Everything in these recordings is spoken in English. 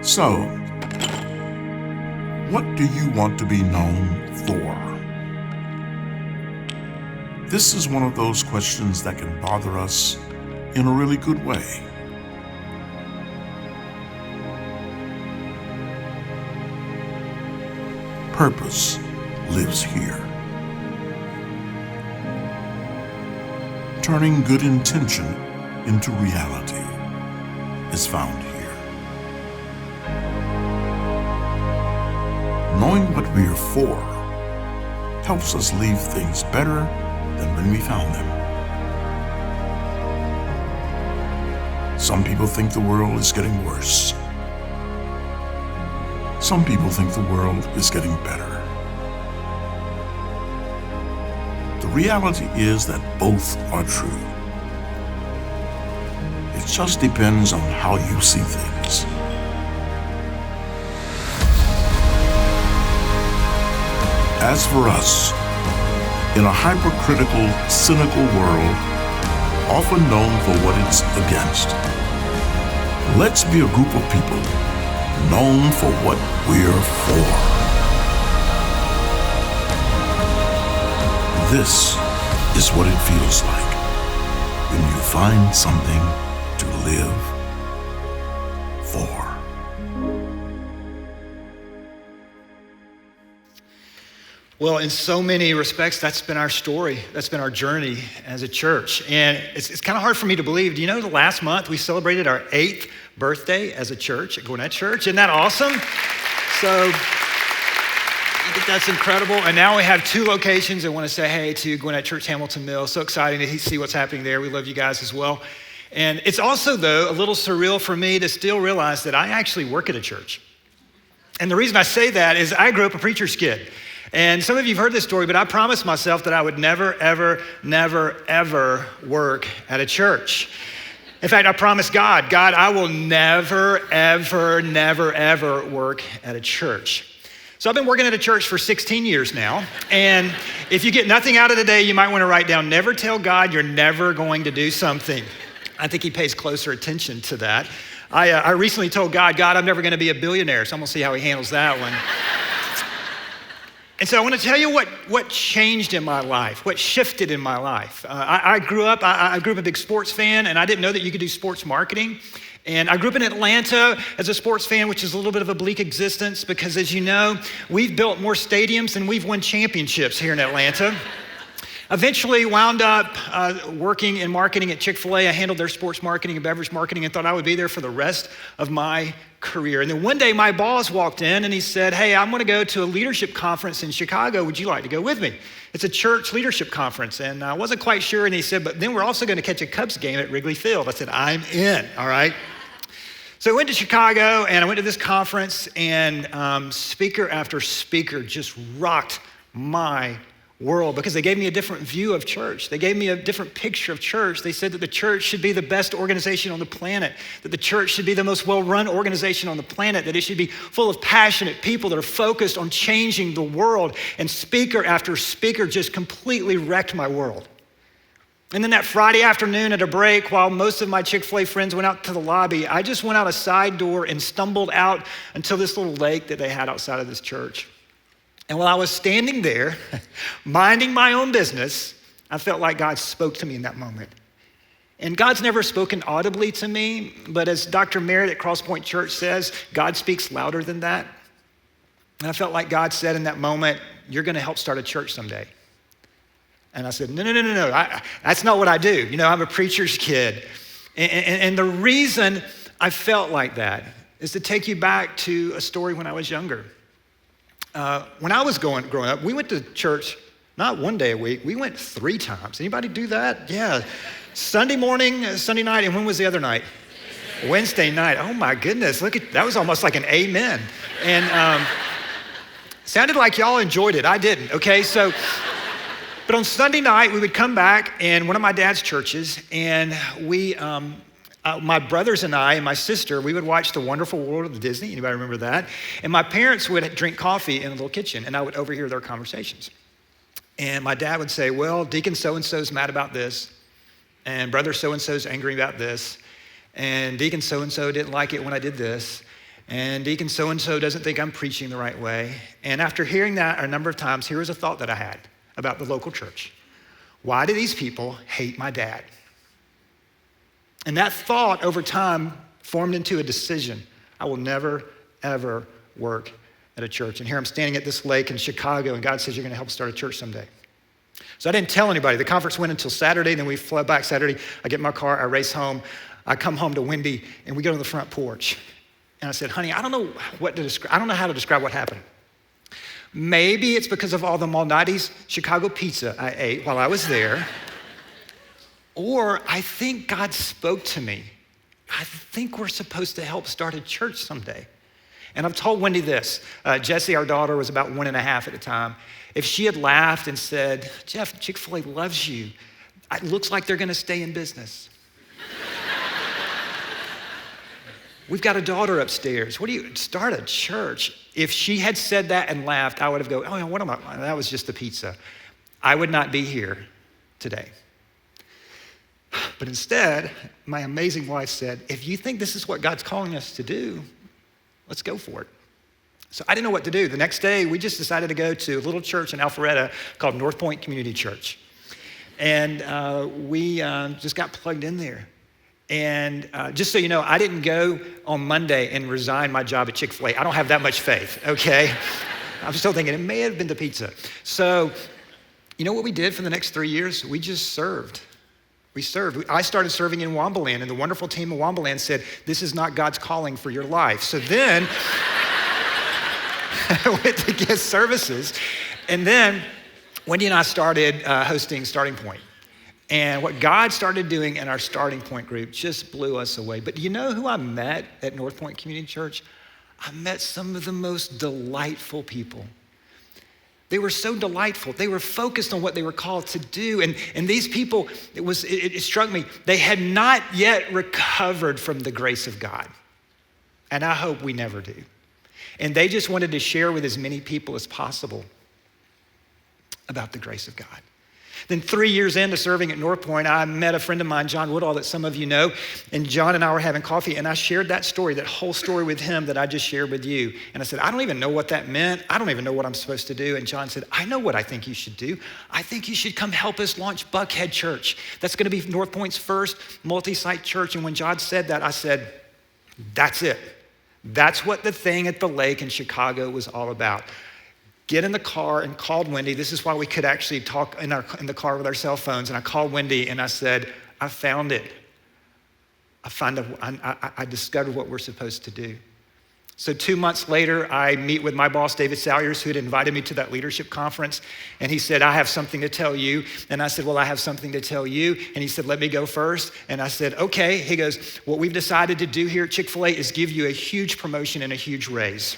So, what do you want to be known for? This is one of those questions that can bother us in a really good way. Purpose lives here. Turning good intention into reality is found here. Knowing what we are for helps us leave things better than when we found them. Some people think the world is getting worse. Some people think the world is getting better. The reality is that both are true. It just depends on how you see things. As for us, in a hypercritical, cynical world, often known for what it's against, let's be a group of people known for what we're for. This is what it feels like when you find something to live for. Well, in so many respects, that's been our story. That's been our journey as a church. And it's kind of hard for me to believe. Do you know that last month we celebrated our 8th birthday as a church at Gwinnett Church? Isn't that awesome? So I think that's incredible. And now we have 2 locations. I want to say hey to Gwinnett Church, Hamilton Mill. So exciting to see what's happening there. We love you guys as well. And it's also, though, a little surreal for me to still realize that I actually work at a church. And the reason I say that is I grew up a preacher's kid. And some of you have heard this story, but I promised myself that I would never, ever, never, ever work at a church. In fact, I promised God, I will never, ever, never, ever work at a church. So I've been working at a church for 16 years now. And if you get nothing out of the day, you might want to write down, never tell God you're never going to do something. I think he pays closer attention to that. I recently told God, I'm never going to be a billionaire. So I'm going to see how he handles that one. And so I want to tell you what changed in my life, what shifted in my life. I grew up a big sports fan, and I didn't know that you could do sports marketing. And I grew up in Atlanta as a sports fan, which is a little bit of a bleak existence because, as you know, we've built more stadiums than we've won championships here in Atlanta. Eventually wound up working in marketing at Chick-fil-A. I handled their sports marketing and beverage marketing and thought I would be there for the rest of my career. And then one day my boss walked in and he said, hey, I'm gonna go to a leadership conference in Chicago. Would you like to go with me? It's a church leadership conference. And I wasn't quite sure. And he said, but then we're also gonna catch a Cubs game at Wrigley Field. I said, I'm in, all right? So I went to Chicago and I went to this conference and speaker after speaker just rocked my world because they gave me a different view of church. They gave me a different picture of church. They said that the church should be the best organization on the planet, that the church should be the most well-run organization on the planet, that it should be full of passionate people that are focused on changing the world. And speaker after speaker just completely wrecked my world. And then that Friday afternoon at a break, while most of my Chick-fil-A friends went out to the lobby, I just went out a side door and stumbled out until this little lake that they had outside of this church. And while I was standing there, minding my own business, I felt like God spoke to me in that moment. And God's never spoken audibly to me, but as Dr. Merritt at Crosspoint Church says, God speaks louder than that. And I felt like God said in that moment, you're gonna help start a church someday. And I said, no, that's not what I do. You know, I'm a preacher's kid. And the reason I felt like that is to take you back to a story when I was younger. When I was growing up, we went to church not one day a week, we went 3 times. Anybody do that? Yeah. Sunday morning, Sunday night, and when was the other night? Wednesday night. Oh my goodness, that was almost like an amen. And sounded like y'all enjoyed it. I didn't, okay? But on Sunday night, we would come back in one of my dad's churches, and we, my brothers and I and my sister, we would watch The Wonderful World of Disney. Anybody remember that? And my parents would drink coffee in a little kitchen, and I would overhear their conversations. And my dad would say, well, Deacon so-and-so's mad about this, and brother so-and-so's angry about this, and Deacon so-and-so didn't like it when I did this. And deacon so-and-so doesn't think I'm preaching the right way. And after hearing that a number of times, here was a thought that I had about the local church. Why do these people hate my dad? And that thought over time formed into a decision. I will never, ever work at a church. And here I'm standing at this lake in Chicago, and God says, you're gonna help start a church someday. So I didn't tell anybody. The conference went until Saturday, then we flew back Saturday. I get in my car, I race home. I come home to Wendy, and we go to the front porch. And I said, honey, I don't know how to describe what happened. Maybe it's because of all the Malnati's Chicago pizza I ate while I was there. Or I think God spoke to me. I think we're supposed to help start a church someday. And I've told Wendy this. Jessie, our daughter, was about 1.5 at the time. If she had laughed and said, Jeff, Chick-fil-A loves you, it looks like they're gonna stay in business. We've got a daughter upstairs. What do you, start a church? If she had said that and laughed, I would have gone, oh, what am I, that was just the pizza. I would not be here today. But instead, my amazing wife said, if you think this is what God's calling us to do, let's go for it. So I didn't know what to do. The next day, we just decided to go to a little church in Alpharetta called North Point Community Church. And we just got plugged in there. And just so you know, I didn't go on Monday and resign my job at Chick-fil-A. I don't have that much faith, okay? I'm still thinking it may have been the pizza. So you know what we did for the next 3 years? We just served. We served. I started serving in Wombaland, and the wonderful team of Wombaland said, this is not God's calling for your life. So then I went to guest services, and then Wendy and I started hosting Starting Point. And what God started doing in our Starting Point group just blew us away. But do you know who I met at North Point Community Church? I met some of the most delightful people. They were so delightful. They were focused on what they were called to do. And these people, it struck me, they had not yet recovered from the grace of God. And I hope we never do. And they just wanted to share with as many people as possible about the grace of God. Then 3 years into serving at North Point, I met a friend of mine, John Woodall, that some of you know, and John and I were having coffee, and I shared that story, that whole story with him that I just shared with you. And I said, I don't even know what that meant. I don't even know what I'm supposed to do. And John said, I know what I think you should do. I think you should come help us launch Buckhead Church. That's gonna be North Point's first multi-site church. And when John said that, I said, that's it. That's what the thing at the lake in Chicago was all about. Get in the car and called Wendy. This is why we could actually talk in the car with our cell phones. And I called Wendy and I said, I found it. I discovered what we're supposed to do. So 2 months later, I meet with my boss, David Salyers, who had invited me to that leadership conference. And he said, I have something to tell you. And I said, well, I have something to tell you. And he said, let me go first. And I said, okay. He goes, what we've decided to do here at Chick-fil-A is give you a huge promotion and a huge raise.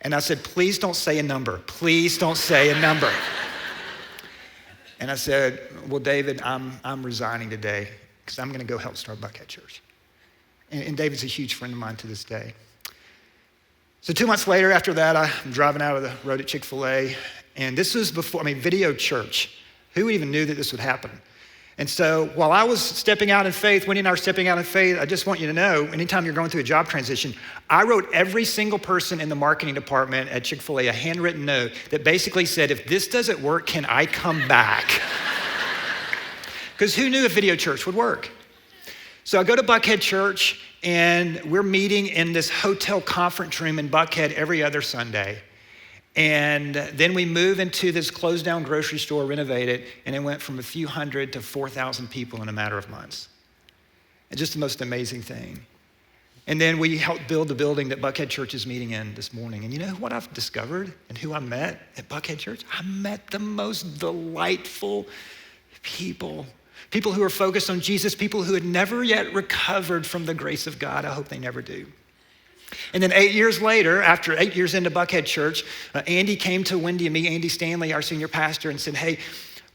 And I said, please don't say a number. Please don't say a number. And I said, well, David, I'm resigning today because I'm gonna go help start Buckhead Church. And David's a huge friend of mine to this day. So 2 months later, after that, I'm driving out of the road at Chick-fil-A. And this was before, video church. Who even knew that this would happen? And so while I was stepping out in faith, Wendy and I are stepping out in faith, I just want you to know, anytime you're going through a job transition, I wrote every single person in the marketing department at Chick-fil-A a handwritten note that basically said, if this doesn't work, can I come back? Because who knew if video church would work? So I go to Buckhead Church, and we're meeting in this hotel conference room in Buckhead every other Sunday. And then we move into this closed down grocery store, renovated, and it went from a few hundred to 4,000 people in a matter of months. And just the most amazing thing. And then we helped build the building that Buckhead Church is meeting in this morning. And you know what I've discovered and who I met at Buckhead Church? I met the most delightful people. People who are focused on Jesus, people who had never yet recovered from the grace of God. I hope they never do. And then 8 years later, after 8 years into Buckhead Church, Andy came to Wendy and me, Andy Stanley, our senior pastor, and said, hey,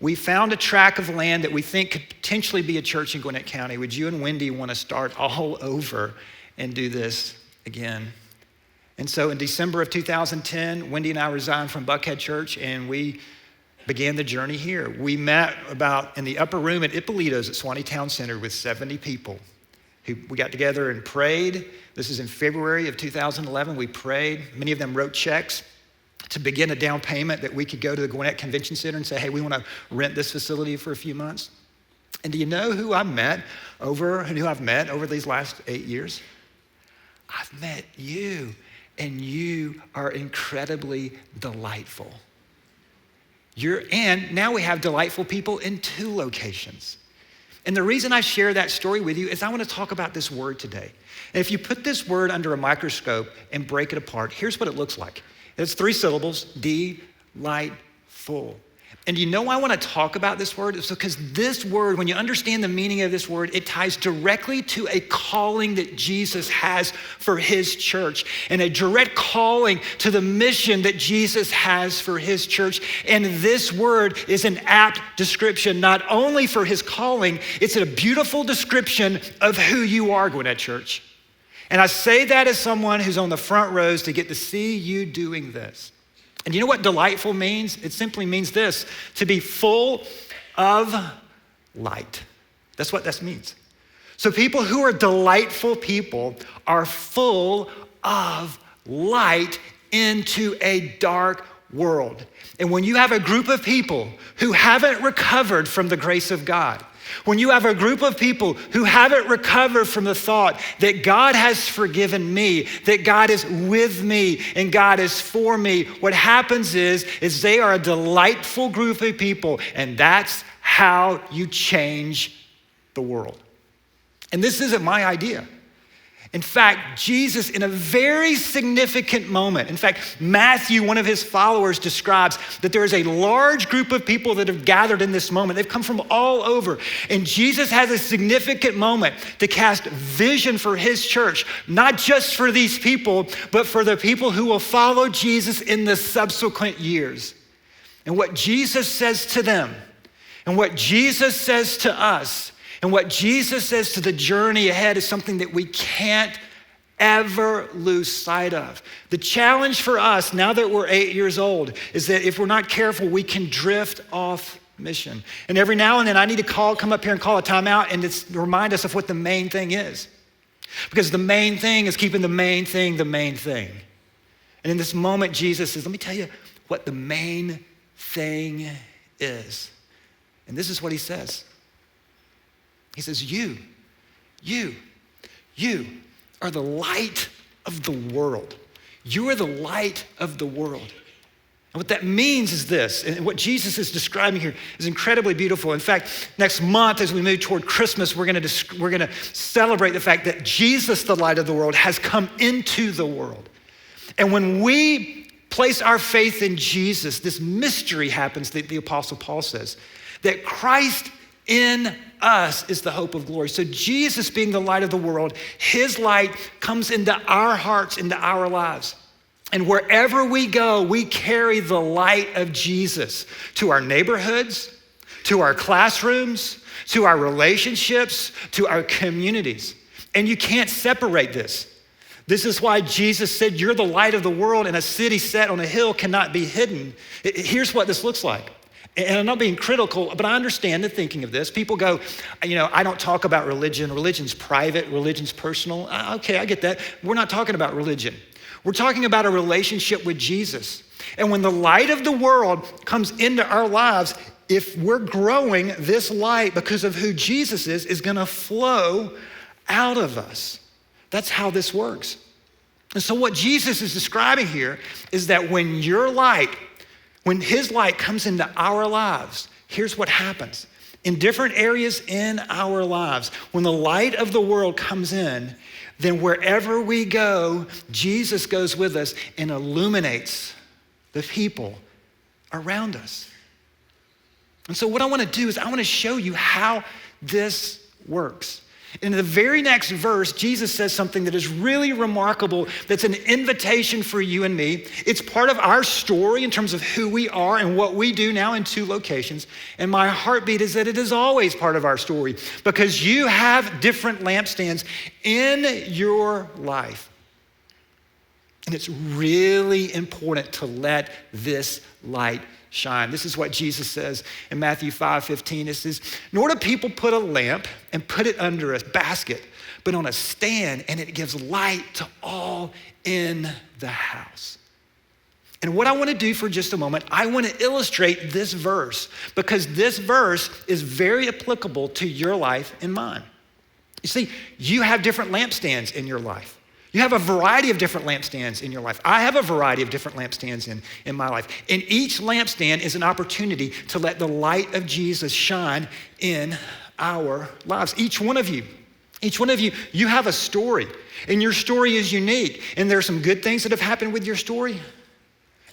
we found a tract of land that we think could potentially be a church in Gwinnett County. Would you and Wendy want to start all over and do this again? And so in December of 2010, Wendy and I resigned from Buckhead Church, and we began the journey here. We met in the upper room at Ippolito's at Swanee Town Center with 70 people We got together and prayed. This is in February of 2011. We prayed. Many of them wrote checks to begin a down payment that we could go to the Gwinnett Convention Center and say, hey, we want to rent this facility for a few months. And do you know who I've met over these last 8 years? I've met you, and you are incredibly delightful. And now we have delightful people in 2 locations. And the reason I share that story with you is I want to talk about this word today. And if you put this word under a microscope and break it apart, here's what it looks like. It's 3 syllables, delightful. And you know why I want to talk about this word? It's because this word, when you understand the meaning of this word, it ties directly to a calling that Jesus has for his church, and a direct calling to the mission that Jesus has for his church. And this word is an apt description, not only for his calling, it's a beautiful description of who you are, Gwinnett Church. And I say that as someone who's on the front rows to get to see you doing this. And you know what delightful means? It simply means this, to be full of light. That's what this means. So people who are delightful people are full of light into a dark world. And when you have a group of people who haven't recovered from the grace of God, when you have a group of people who haven't recovered from the thought that God has forgiven me, that God is with me and God is for me, what happens is they are a delightful group of people, and that's how you change the world. And this isn't my idea. In fact, Jesus, in a very significant moment, in fact, Matthew, one of his followers, describes that there is a large group of people that have gathered in this moment. They've come from all over. And Jesus has a significant moment to cast vision for his church, not just for these people, but for the people who will follow Jesus in the subsequent years. And what Jesus says to them, and what Jesus says to us, and what Jesus says to the journey ahead is something that we can't ever lose sight of. The challenge for us, now that we're 8 years old, is that if we're not careful, we can drift off mission. And every now and then I need to come up here and call a timeout and just remind us of what the main thing is. Because the main thing is keeping the main thing the main thing. And in this moment, Jesus says, let me tell you what the main thing is. And this is what he says. He says, you are the light of the world. You are the light of the world. And what that means is this, and what Jesus is describing here is incredibly beautiful. In fact, next month as we move toward Christmas, we're gonna celebrate the fact that Jesus, the light of the world, has come into the world. And when we place our faith in Jesus, this mystery happens that the Apostle Paul says, that Christ in us is the hope of glory. So Jesus being the light of the world, his light comes into our hearts, into our lives. And wherever we go, we carry the light of Jesus to our neighborhoods, to our classrooms, to our relationships, to our communities. And you can't separate this. This is why Jesus said, you're the light of the world, and a city set on a hill cannot be hidden. Here's what this looks like. And I'm not being critical, but I understand the thinking of this. People go, I don't talk about religion. Religion's private, religion's personal. Okay, I get that. We're not talking about religion. We're talking about a relationship with Jesus. And when the light of the world comes into our lives, if we're growing, this light, because of who Jesus is gonna flow out of us. That's how this works. And so what Jesus is describing here is that when his light comes into our lives, here's what happens. In different areas in our lives, when the light of the world comes in, then wherever we go, Jesus goes with us and illuminates the people around us. And so what I want to do is I want to show you how this works. In the very next verse, Jesus says something that is really remarkable, that's an invitation for you and me. It's part of our story in terms of who we are and what we do now in 2 locations. And my heartbeat is that it is always part of our story because you have different lampstands in your life. And it's really important to let this light shine. This is what Jesus says in Matthew 5:15. It says, nor do people put a lamp and put it under a basket, but on a stand, and it gives light to all in the house. And what I want to do for just a moment, I want to illustrate this verse because this verse is very applicable to your life and mine. You see, you have different lampstands in your life. You have a variety of different lampstands in your life. I have a variety of different lampstands in my life. And each lampstand is an opportunity to let the light of Jesus shine in our lives. Each one of you, you have a story, and your story is unique. And there are some good things that have happened with your story,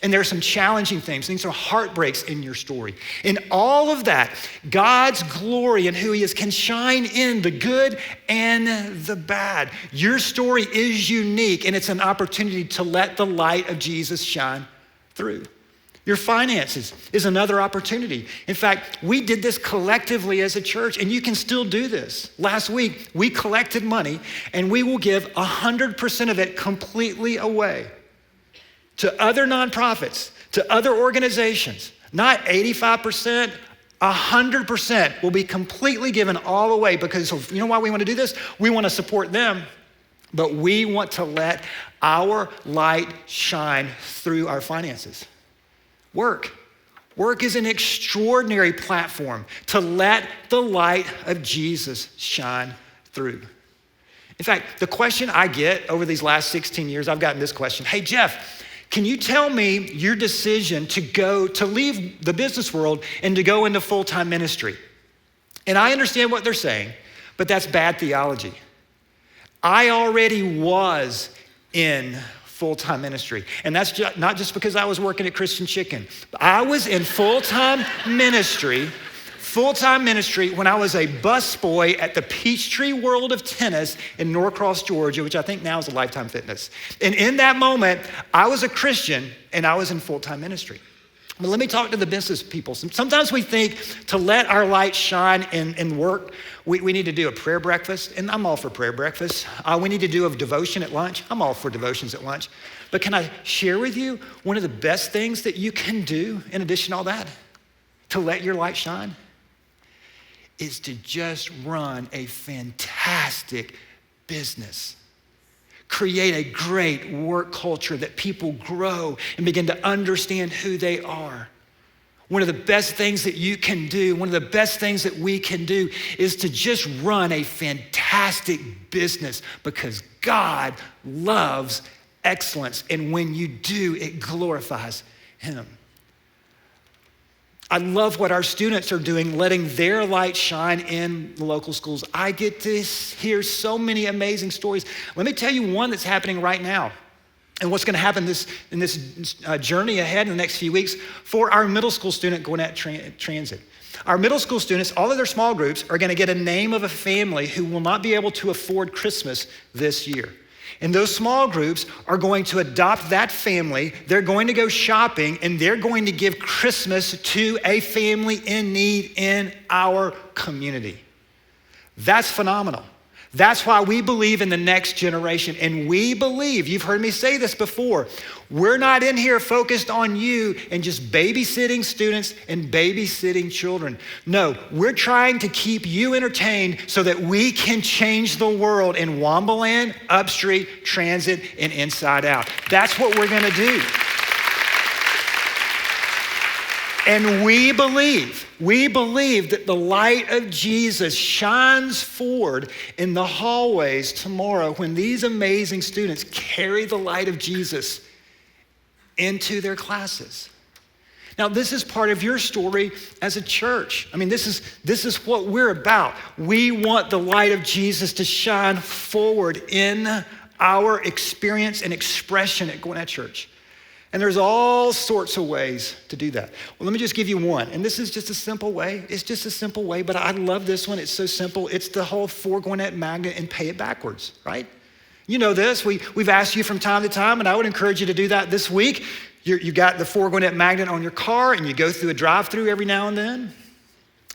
and there are some challenging things. These are heartbreaks in your story. In all of that, God's glory and who he is can shine in the good and the bad. Your story is unique, and it's an opportunity to let the light of Jesus shine through. Your finances is another opportunity. In fact, we did this collectively as a church, and you can still do this. Last week, we collected money, and we will give 100% of it completely away to other nonprofits, to other organizations. Not 85%, 100% will be completely given all away because you know why we want to do this? We want to support them, but we want to let our light shine through our finances. Work is an extraordinary platform to let the light of Jesus shine through. In fact, the question I get over these last 16 years, I've gotten this question. Hey, Jeff, can you tell me your decision to leave the business world and to go into full-time ministry? And I understand what they're saying, but that's bad theology. I already was in full-time ministry. And that's not just because I was working at Christian Chicken. I was in full-time ministry when I was a busboy at the Peachtree World of Tennis in Norcross, Georgia, which I think now is a Lifetime Fitness. And in that moment, I was a Christian and I was in full-time ministry. But let me talk to the business people. Sometimes we think to let our light shine in work, we need to do a prayer breakfast, and I'm all for prayer breakfast. We need to do a devotion at lunch. I'm all for devotions at lunch. But can I share with you one of the best things that you can do in addition to all that to let your light shine? Is to just run a fantastic business. Create a great work culture that people grow and begin to understand who they are. One of the best things that you can do, one of the best things that we can do is to just run a fantastic business because God loves excellence. And when you do, it glorifies him. I love what our students are doing, letting their light shine in the local schools. I get to hear so many amazing stories. Let me tell you one that's happening right now and what's gonna happen in this journey ahead in the next few weeks for our middle school student Gwinnett Transit. Our middle school students, all of their small groups, are gonna get a name of a family who will not be able to afford Christmas this year. And those small groups are going to adopt that family. They're going to go shopping and they're going to give Christmas to a family in need in our community. That's phenomenal. That's why we believe in the next generation. And we believe, you've heard me say this before, we're not in here focused on you and just babysitting students and babysitting children. No, we're trying to keep you entertained so that we can change the world in Wambaland, Upstreet, Transit, and Inside Out. That's what we're gonna do. And we believe that the light of Jesus shines forward in the hallways tomorrow when these amazing students carry the light of Jesus into their classes. Now, this is part of your story as a church. I mean, this is what we're about. We want the light of Jesus to shine forward in our experience and expression at Gwinnett Church. And there's all sorts of ways to do that. Well, let me just give you one. And this is just a simple way. It's just a simple way, but I love this one. It's so simple. It's the whole For Gwinnett magnet and pay it backwards, right? You know this. We've asked you from time to time, and I would encourage you to do that this week. You got the For Gwinnett magnet on your car, and you go through a drive-through every now and then,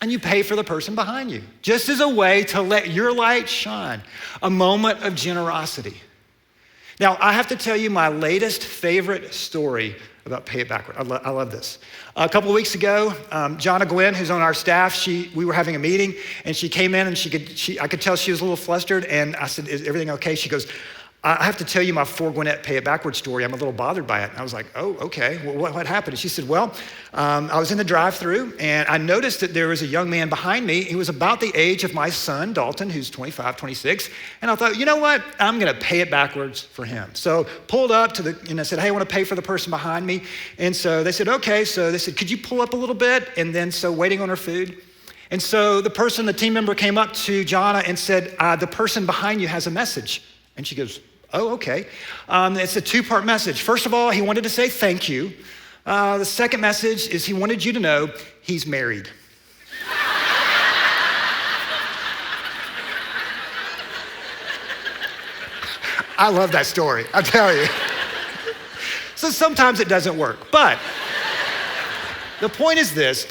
and you pay for the person behind you, just as a way to let your light shine, a moment of generosity. Now, I have to tell you my latest favorite story about Pay It Backward. I love this. A couple of weeks ago, Jonna Gwen, who's on our staff, we were having a meeting, and she came in, and I could tell she was a little flustered, and I said, "Is everything okay?" She goes, "I have to tell you my For Gwinnett Pay It Backward story. I'm a little bothered by it." And I was like, "Oh, okay. Well, what happened?" And she said, "Well, I was in the drive-thru, and I noticed that there was a young man behind me. He was about the age of my son, Dalton, who's 25, 26. And I thought, you know what? I'm going to pay it backwards for him." So pulled up and I said, "Hey, I want to pay for the person behind me." And so they said, "Okay." So they said, "Could you pull up a little bit?" And then waiting on her food. And so the team member came up to Jonna and said, "The person behind you has a message." And she goes, "Oh, okay." It's a two-part message. First of all, he wanted to say thank you. The second message is he wanted you to know he's married. I love that story, I tell you. So sometimes it doesn't work, but the point is this: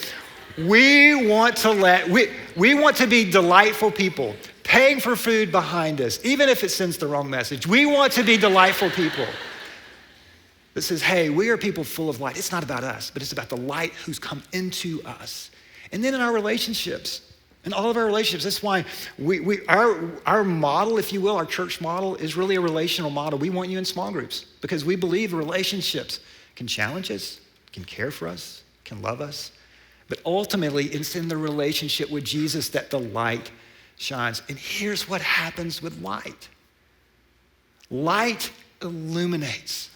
we want to be delightful people, paying for food behind us, even if it sends the wrong message. We want to be delightful people that says, hey, we are people full of light. It's not about us, but it's about the light who's come into us. And then in our relationships, in all of our relationships, that's why our model, if you will, our church model is really a relational model. We want you in small groups because we believe relationships can challenge us, can care for us, can love us. But ultimately, it's in the relationship with Jesus that the light shines. And here's what happens with light. Light illuminates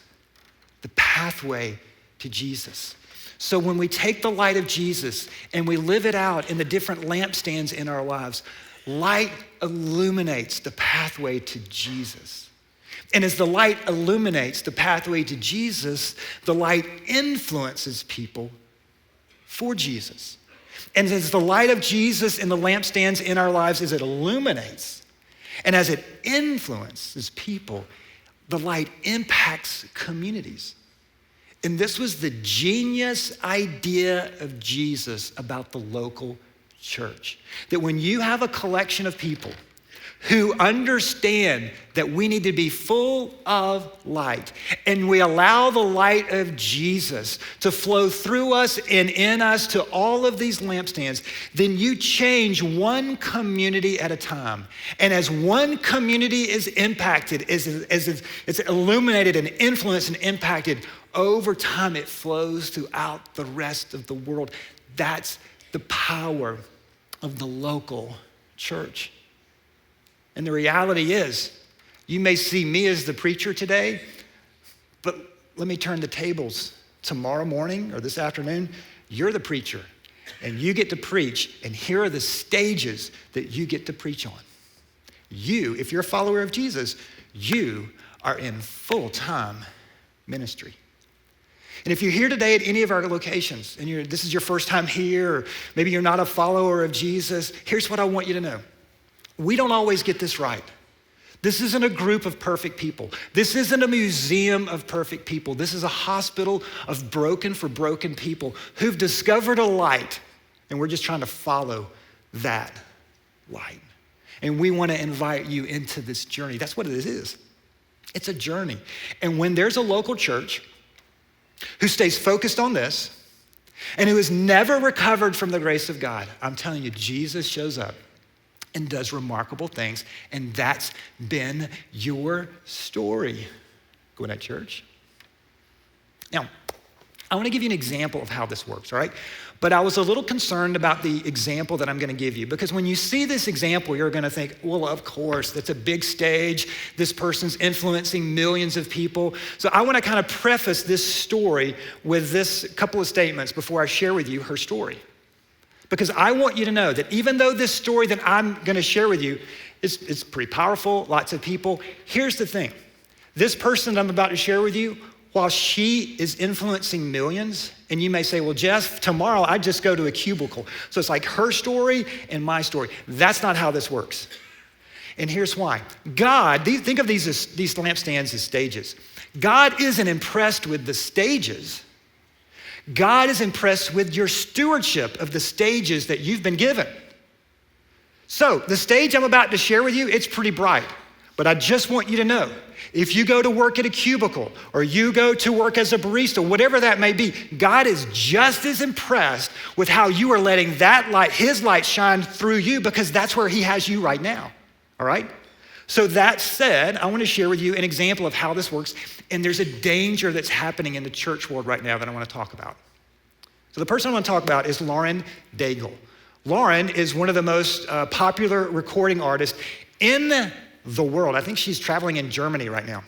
the pathway to Jesus. So when we take the light of Jesus and we live it out in the different lampstands in our lives, light illuminates the pathway to Jesus. And as the light illuminates the pathway to Jesus, the light influences people for Jesus. And as the light of Jesus in the lampstands in our lives, as it illuminates and as it influences people, the light impacts communities. And this was the genius idea of Jesus about the local church. That when you have a collection of people who understand that we need to be full of light, and we allow the light of Jesus to flow through us and in us to all of these lampstands, then you change one community at a time. And as one community is impacted, as it's illuminated and influenced and impacted, over time it flows throughout the rest of the world. That's the power of the local church. And the reality is, you may see me as the preacher today, but let me turn the tables. Tomorrow morning or this afternoon, you're the preacher, and you get to preach, and here are the stages that you get to preach on. You, if you're a follower of Jesus, you are in full-time ministry. And if you're here today at any of our locations, and this is your first time here, or maybe you're not a follower of Jesus, here's what I want you to know. We don't always get this right. This isn't a group of perfect people. This isn't a museum of perfect people. This is a hospital of broken people who've discovered a light, and we're just trying to follow that light. And we want to invite you into this journey. That's what it is. It's a journey. And when there's a local church who stays focused on this and who has never recovered from the grace of God, I'm telling you, Jesus shows up and does remarkable things, and that's been your story, Gwinnett Church. Now, I want to give you an example of how this works, all right? But I was a little concerned about the example that I'm going to give you, because when you see this example, you're going to think, well, of course, that's a big stage. This person's influencing millions of people. So I want to kind of preface this story with this couple of statements before I share with you her story. Because I want you to know that even though this story that I'm going to share with you is pretty powerful, lots of people, here's the thing. This person that I'm about to share with you, while she is influencing millions, and you may say, well, Jeff, tomorrow I just go to a cubicle. So it's like her story and my story. That's not how this works. And here's why. God, think of these lampstands as stages. God isn't impressed with the stages. God is impressed with your stewardship of the stages that you've been given. So the stage I'm about to share with you, it's pretty bright. But I just want you to know, if you go to work at a cubicle or you go to work as a barista, whatever that may be, God is just as impressed with how you are letting that light, his light, shine through you, because that's where he has you right now, all right? So that said, I want to share with you an example of how this works, and there's a danger that's happening in the church world right now that I want to talk about. So the person I want to talk about is Lauren Daigle. Lauren is one of the most popular recording artists in the world. I think she's traveling in Germany right now.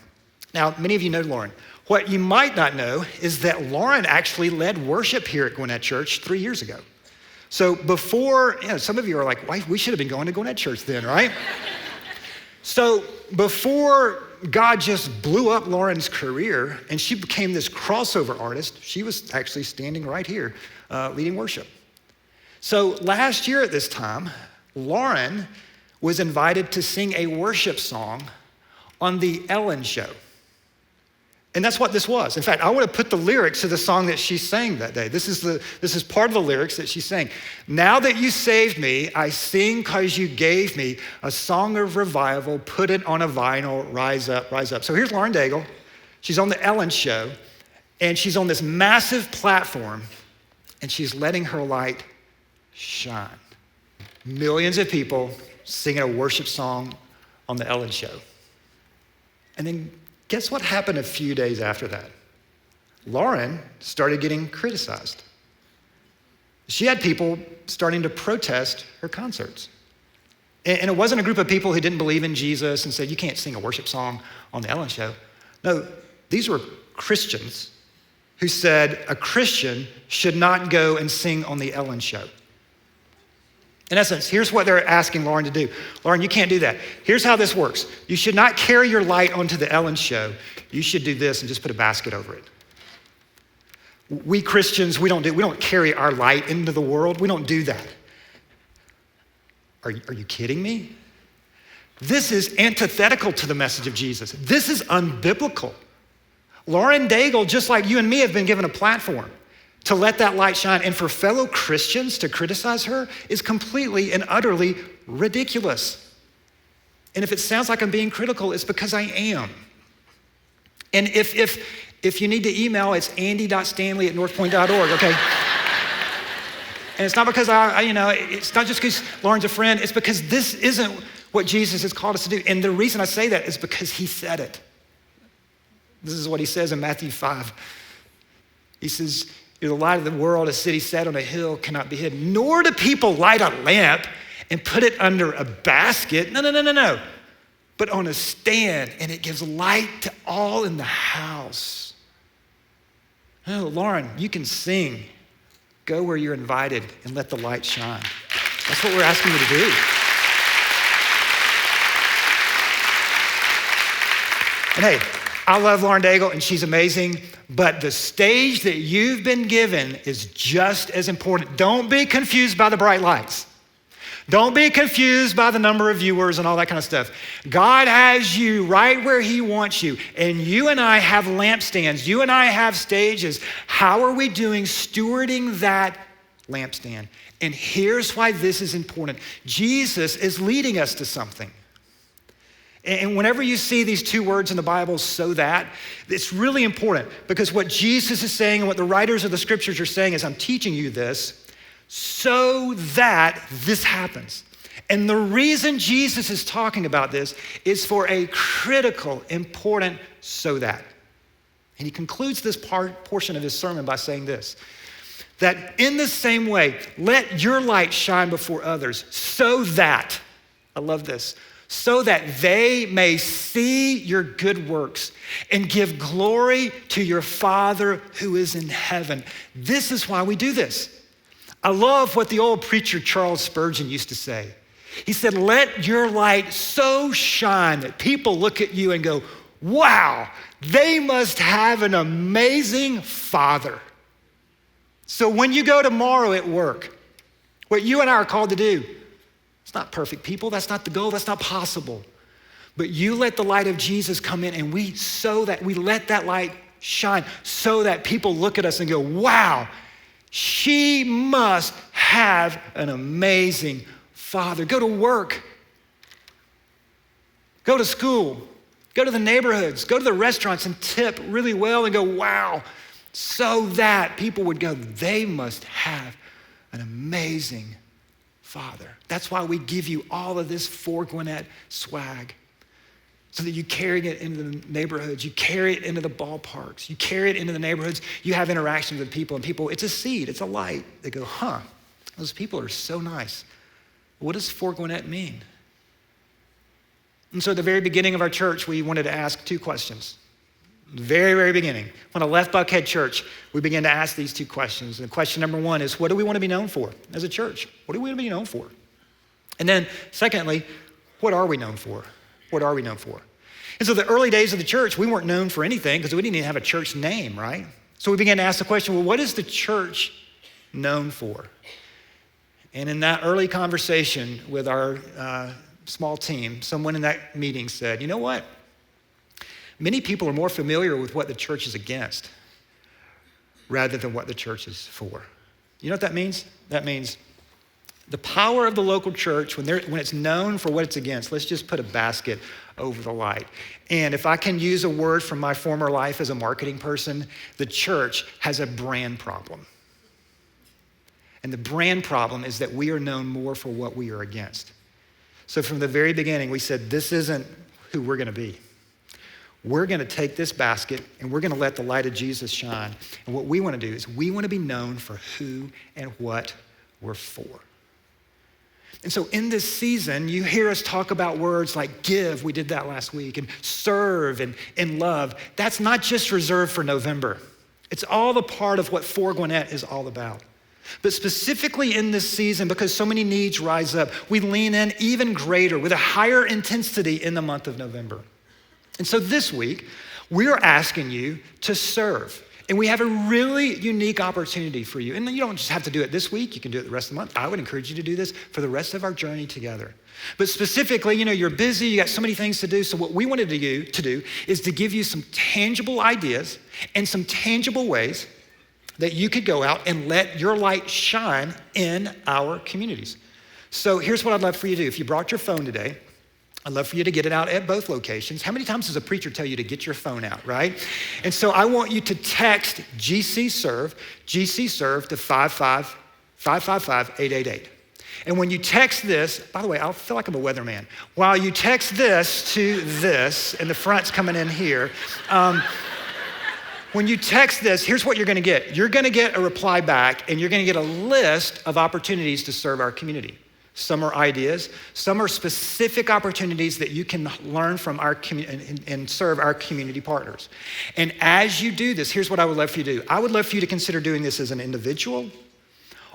Now, many of you know Lauren. What you might not know is that Lauren actually led worship here at Gwinnett Church 3 years ago. So before, some of you are like, "Why, we should have been going to Gwinnett Church then, right?" So before God just blew up Lauren's career and she became this crossover artist, she was actually standing right here leading worship. So last year at this time, Lauren was invited to sing a worship song on the Ellen Show. And that's what this was. In fact, I want to put the lyrics to the song that she sang that day. This is part of the lyrics that she sang. "Now that you saved me, I sing 'cause you gave me a song of revival, put it on a vinyl, rise up, rise up." So here's Lauren Daigle. She's on the Ellen Show, and she's on this massive platform, and she's letting her light shine. Millions of people singing a worship song on the Ellen Show. And then guess what happened a few days after that? Lauren started getting criticized. She had people starting to protest her concerts. And it wasn't a group of people who didn't believe in Jesus and said, "You can't sing a worship song on the Ellen Show." No, these were Christians who said a Christian should not go and sing on the Ellen Show. In essence, here's what they're asking Lauren to do. "Lauren, you can't do that. Here's how this works. You should not carry your light onto the Ellen Show. You should do this and just put a basket over it." We Christians, we don't carry our light into the world. We don't do that. Are you kidding me? This is antithetical to the message of Jesus. This is unbiblical. Lauren Daigle, just like you and me, have been given a platform to let that light shine. And for fellow Christians to criticize her is completely and utterly ridiculous. And if it sounds like I'm being critical, it's because I am. And if you need to email, it's andy.stanley@northpoint.org, okay? And it's not because it's not just because Lauren's a friend, it's because this isn't what Jesus has called us to do. And the reason I say that is because he said it. This is what he says in Matthew 5. He says, "You're the light of the world. A city set on a hill cannot be hidden. Nor do people light a lamp and put it under a basket. No. But on a stand, and it gives light to all in the house." Oh, Lauren, you can sing. Go where you're invited and let the light shine. That's what we're asking you to do. And hey, I love Lauren Daigle, and she's amazing, but the stage that you've been given is just as important. Don't be confused by the bright lights. Don't be confused by the number of viewers and all that kind of stuff. God has you right where he wants you, and you and I have lampstands. You and I have stages. How are we doing stewarding that lampstand? And here's why this is important. Jesus is leading us to something. And whenever you see these two words in the Bible, "so that," it's really important, because what Jesus is saying and what the writers of the scriptures are saying is, I'm teaching you this so that this happens. And the reason Jesus is talking about this is for a critical, important "so that." And he concludes this portion of his sermon by saying this, that in the same way, let your light shine before others so that, I love this, so that they may see your good works and give glory to your Father who is in heaven. This is why we do this. I love what the old preacher Charles Spurgeon used to say. He said, "Let your light so shine that people look at you and go, wow, they must have an amazing Father." So when you go tomorrow at work, what you and I are called to do, it's not perfect people. That's not the goal. That's not possible. But you let the light of Jesus come in, and we let that light shine so that people look at us and go, wow, she must have an amazing Father. Go to work. Go to school, go to the neighborhoods, go to the restaurants and tip really well and go, wow, so that people would go, they must have an amazing Father. That's why we give you all of this for Gwinnett swag, so that you carry it into the neighborhoods, you carry it into the ballparks, you carry it into the neighborhoods, you have interactions with people, and people, it's a seed, it's a light. They go, those people are so nice. What does for Gwinnett mean? And so at the very beginning of our church, we wanted to ask two questions. The very, very beginning, when I left Buckhead Church, we began to ask these two questions. And question number one is, what do we want to be known for as a church? What do we want to be known for? And then secondly, what are we known for? What are we known for? And so the early days of the church, we weren't known for anything because we didn't even have a church name, right? So we began to ask the question, well, what is the church known for? And in that early conversation with our small team, someone in that meeting said, you know what? Many people are more familiar with what the church is against rather than what the church is for. You know what that means? That means the power of the local church, when it's known for what it's against, let's just put a basket over the light. And if I can use a word from my former life as a marketing person, the church has a brand problem. And the brand problem is that we are known more for what we are against. So from the very beginning, we said, this isn't who we're gonna be. We're gonna take this basket and we're gonna let the light of Jesus shine. And what we wanna do is we wanna be known for who and what we're for. And so in this season, you hear us talk about words like give, we did that last week, and serve and love. That's not just reserved for November. It's all the part of what For Gwinnett is all about. But specifically in this season, because so many needs rise up, we lean in even greater with a higher intensity in the month of November. And so this week, we are asking you to serve. And we have a really unique opportunity for you. And you don't just have to do it this week, you can do it the rest of the month. I would encourage you to do this for the rest of our journey together. But specifically, you're busy, you got so many things to do. So what we wanted to do is to give you some tangible ideas and some tangible ways that you could go out and let your light shine in our communities. So here's what I'd love for you to do. If you brought your phone today, I'd love for you to get it out at both locations. How many times does a preacher tell you to get your phone out, right? And so I want you to text GC Serve to 555-888. And when you text this, by the way, I feel like I'm a weatherman. While you text this to this, and the front's coming in here, when you text this, here's what you're gonna get. You're gonna get a reply back, and you're gonna get a list of opportunities to serve our community. Some are ideas, some are specific opportunities that you can learn from our community and serve our community partners. And as you do this, here's what I would love for you to do. I would love for you to consider doing this as an individual,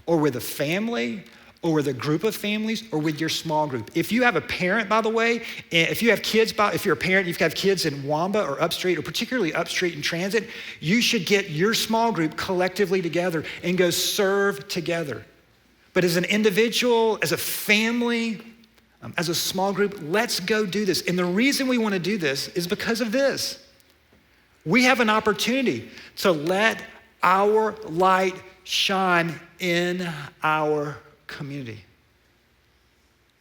or with a family, or with a group of families, or with your small group. If you have a parent, by the way, if you have kids, if you're a parent, you've got kids in Wamba or Upstreet, or particularly Upstreet in Transit, you should get your small group collectively together and go serve together. But as an individual, as a family, as a small group, let's go do this. And the reason we want to do this is because of this. We have an opportunity to let our light shine in our community.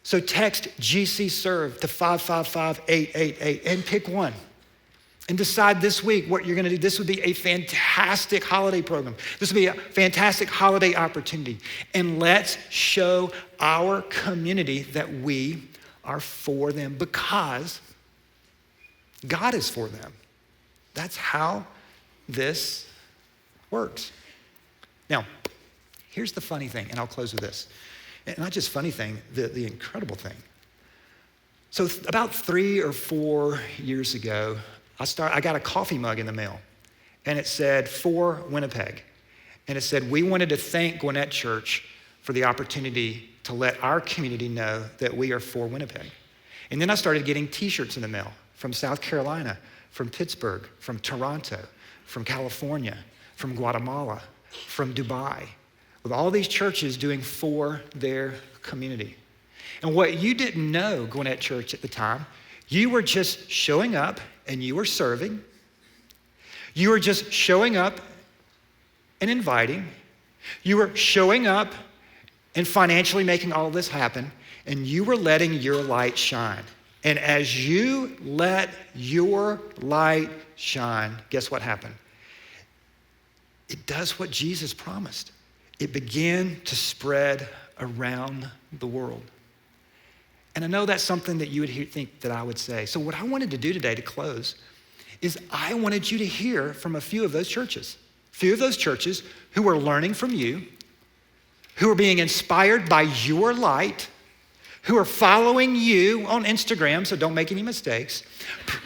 So text GC Serve to 555-888 and pick one. And decide this week what you're gonna do. This would be a fantastic holiday program. This would be a fantastic holiday opportunity. And let's show our community that we are for them because God is for them. That's how this works. Now, here's the funny thing, and I'll close with this. And not just funny thing, the incredible thing. So about 3 or 4 years ago, I got a coffee mug in the mail, and it said, For Winnipeg. And it said, we wanted to thank Gwinnett Church for the opportunity to let our community know that we are for Winnipeg. And then I started getting t-shirts in the mail from South Carolina, from Pittsburgh, from Toronto, from California, from Guatemala, from Dubai, with all these churches doing for their community. And what you didn't know, Gwinnett Church at the time, you were just showing up and you were serving. You were just showing up and inviting. You were showing up and financially making all of this happen, and you were letting your light shine. And as you let your light shine, guess what happened? It does what Jesus promised. It began to spread around the world. And I know that's something that you would think that I would say. So what I wanted to do today to close is I wanted you to hear from a few of those churches who are learning from you, who are being inspired by your light, who are following you on Instagram, so don't make any mistakes.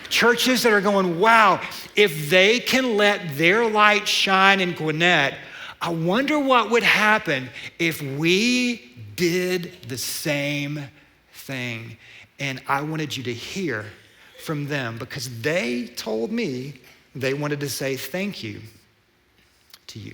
Churches that are going, wow, if they can let their light shine in Gwinnett, I wonder what would happen if we did the same thing. And I wanted you to hear from them because they told me they wanted to say thank you to you.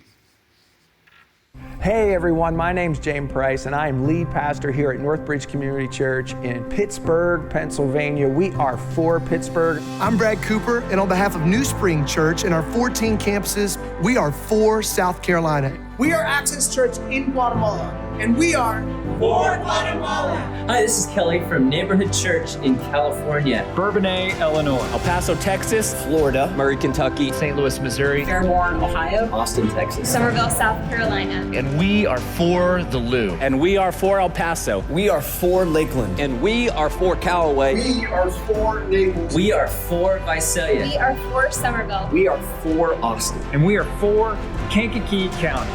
Hey everyone, my name's James Price and I am lead pastor here at Northbridge Community Church in Pittsburgh, Pennsylvania. We are for Pittsburgh. I'm Brad Cooper, and on behalf of New Spring Church and our 14 campuses, we are for South Carolina. We are Access Church in Guatemala, and we are for Guatemala. Hi, this is Kelly from Neighborhood Church in California. Bourbonnais, Illinois. El Paso, Texas. Florida. Murray, Kentucky. St. Louis, Missouri. Fairborn, Ohio. Austin, Texas. Somerville, South Carolina. And we are for the Lou. And we are for El Paso. We are for Lakeland. And we are for Callaway. We are for Naples. We are for Visalia. We are for Somerville. We are for Austin. And we are for Kankakee County.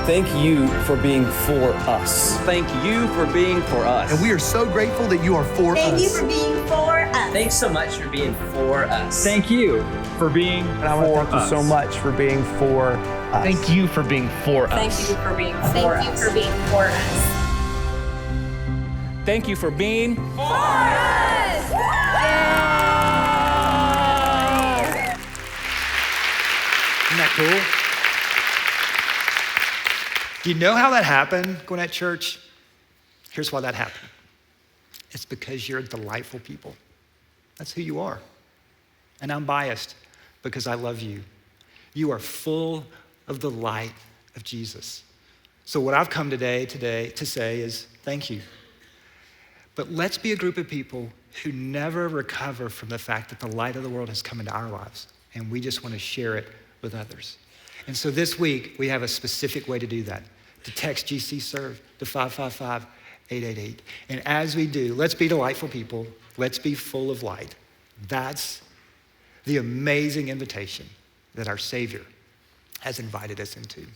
Thank you for being for us. Thank you for being for us. And we are so grateful that you are for us. Thank you for being for us. Thanks so much for being for us. Thank you for being And I want to thank you so much for being for us. Thank you for being for us. Thank you for being for us. Thank you for being for us. Thank you for being For us! Isn't that cool? Do you know how that happened, Gwinnett Church? Here's why that happened. It's because you're delightful people. That's who you are. And I'm biased because I love you. You are full of the light of Jesus. So what I've come today to say is thank you. But let's be a group of people who never recover from the fact that the light of the world has come into our lives, and we just want to share it with others. And so this week, we have a specific way to do that, to text GC Serve to 555-888. And as we do, let's be delightful people. Let's be full of light. That's the amazing invitation that our Savior has invited us into.